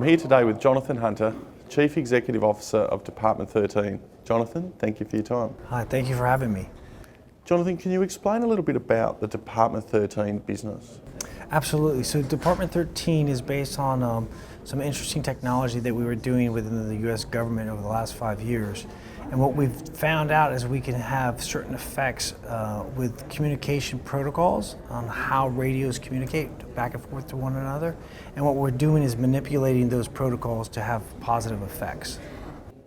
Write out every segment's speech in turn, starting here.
here today with Jonathan Hunter, Chief Executive Officer of Department 13. Jonathan, thank you for your time. Hi, thank you for having me. Jonathan, can you explain a little bit about the Department 13 business? Absolutely. So Department 13 is based on some interesting technology that we were doing within the U.S. government over the last 5 years. And what we've found out is we can have certain effects with communication protocols on how radios communicate back and forth to one another. And what we're doing is manipulating those protocols to have positive effects.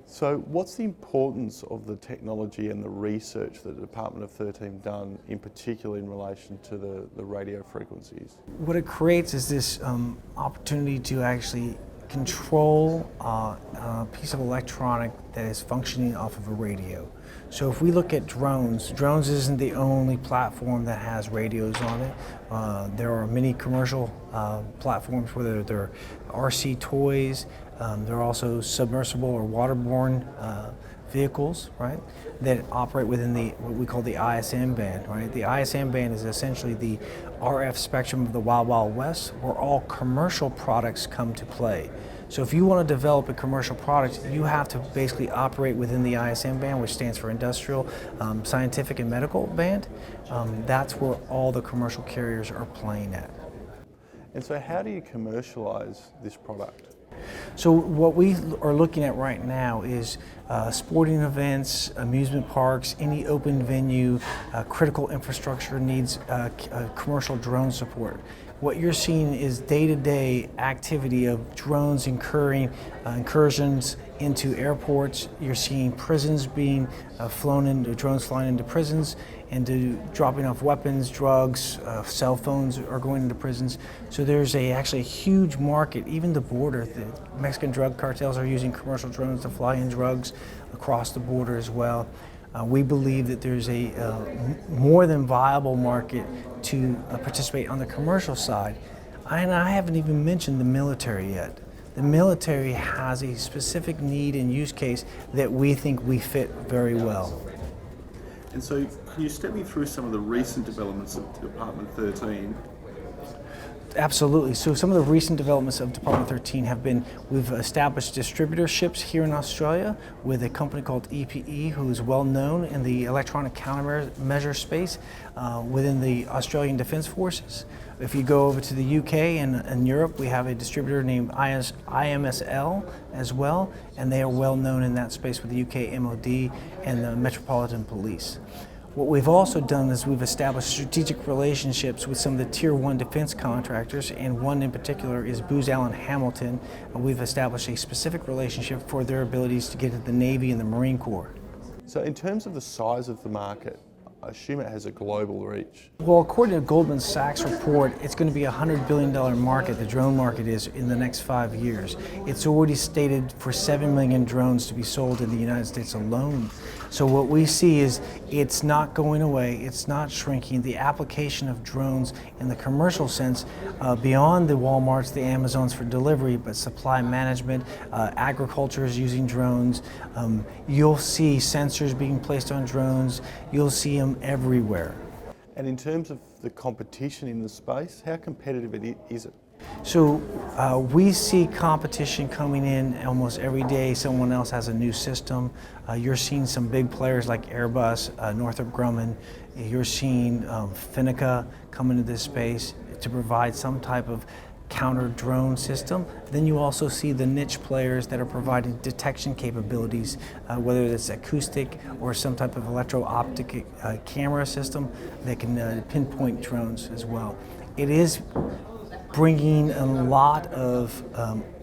So what's the importance of the technology and the research that the Department of 13 done, in particular in relation to the radio frequencies? What it creates is this opportunity to actually control a piece of electronic that is functioning off of a radio. So if we look at drones isn't the only platform that has radios on it. There are many commercial platforms, whether they're RC toys, there are also submersible or waterborne vehicles, right, that operate within what we call the ISM band, right? The ISM band is essentially the RF spectrum of the Wild Wild West, where all commercial products come to play. So if you want to develop a commercial product, you have to basically operate within the ISM band, which stands for Industrial, Scientific, and Medical band. That's where all the commercial carriers are playing at. And so how do you commercialize this product? So what we are looking at right now is sporting events, amusement parks, any open venue, critical infrastructure needs commercial drone support. What you're seeing is day-to-day activity of drones incursions into airports. You're seeing prisons being drones flying into prisons, into dropping off weapons, drugs, cell phones are going into prisons. So there's actually a huge market, even the border. The Mexican drug cartels are using commercial drones to fly in drugs across the border as well. We believe that there's a more than viable market to participate on the commercial side. And I haven't even mentioned the military yet. The military has a specific need and use case that we think we fit very well. And so can you step me through some of the recent developments of Department 13? Absolutely. So some of the recent developments of Department 13 have been, we've established distributorships here in Australia with a company called EPE, who is well known in the electronic countermeasure space within the Australian Defence Forces. If you go over to the UK and Europe, we have a distributor named IMSL as well, and they are well known in that space with the UK MOD and the Metropolitan Police. What we've also done is we've established strategic relationships with some of the Tier 1 defense contractors, and one in particular is Booz Allen Hamilton. And we've established a specific relationship for their abilities to get to the Navy and the Marine Corps. So in terms of the size of the market, I assume it has a global reach. Well, according to Goldman Sachs report, it's going to be a $100 billion market, the drone market is, in the next 5 years. It's already stated for 7 million drones to be sold in the United States alone. So what we see is it's not going away, it's not shrinking. The application of drones in the commercial sense, beyond the Walmarts, the Amazons for delivery, but supply management, agriculture is using drones. You'll see sensors being placed on drones. You'll see them everywhere. And in terms of the competition in the space, how competitive is it? So we see competition coming in almost every day. Someone else has a new system. You're seeing some big players like Airbus, Northrop Grumman. You're seeing Finica come into this space to provide some type of counter drone system. Then you also see the niche players that are providing detection capabilities, whether it's acoustic or some type of electro-optic camera system that can pinpoint drones as well. It is bringing a lot of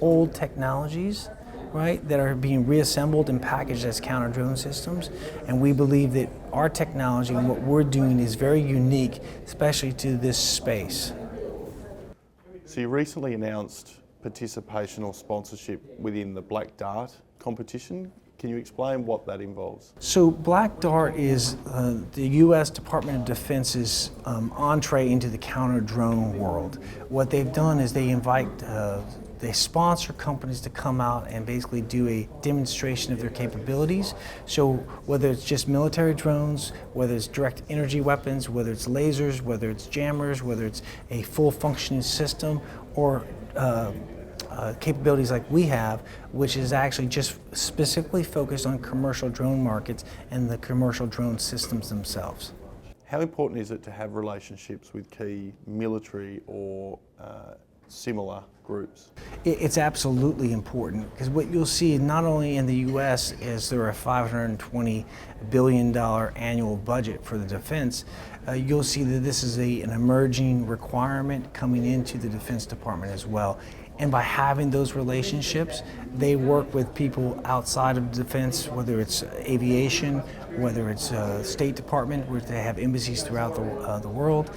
old technologies, right, that are being reassembled and packaged as counter drone systems, and we believe that our technology and what we're doing is very unique, especially to this space. So you recently announced participation or sponsorship within the Black Dart competition. Can you explain what that involves? So Black Dart is the U.S. Department of Defense's entree into the counter-drone world. What they've done is they sponsor companies to come out and basically do a demonstration of their capabilities. So whether it's just military drones, whether it's direct energy weapons, whether it's lasers, whether it's jammers, whether it's a full functioning system, or capabilities like we have, which is actually just specifically focused on commercial drone markets and the commercial drone systems themselves. How important is it to have relationships with key military or similar groups? It's absolutely important, because what you'll see not only in the U.S. is there are a $520 billion annual budget for the defense, you'll see that this is an emerging requirement coming into the Defense Department as well. And by having those relationships, they work with people outside of defense, whether it's aviation, whether it's State Department, where they have embassies throughout the world.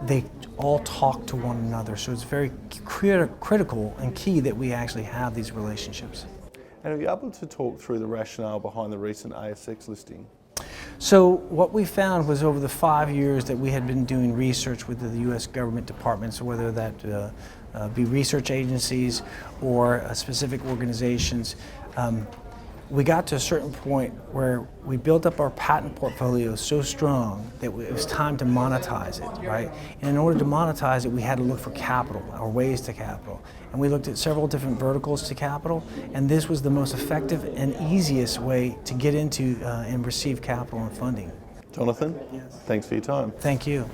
They all talk to one another, so it's very critical and key that we actually have these relationships. And are you able to talk through the rationale behind the recent ASX listing? So what we found was, over the 5 years that we had been doing research with the U.S. government departments, whether that be research agencies or specific organizations, we got to a certain point where we built up our patent portfolio so strong that it was time to monetize it, right? And in order to monetize it, we had to look for capital, or ways to capital. And we looked at several different verticals to capital, and this was the most effective and easiest way to get into and receive capital and funding. Jonathan, thanks for your time. Thank you.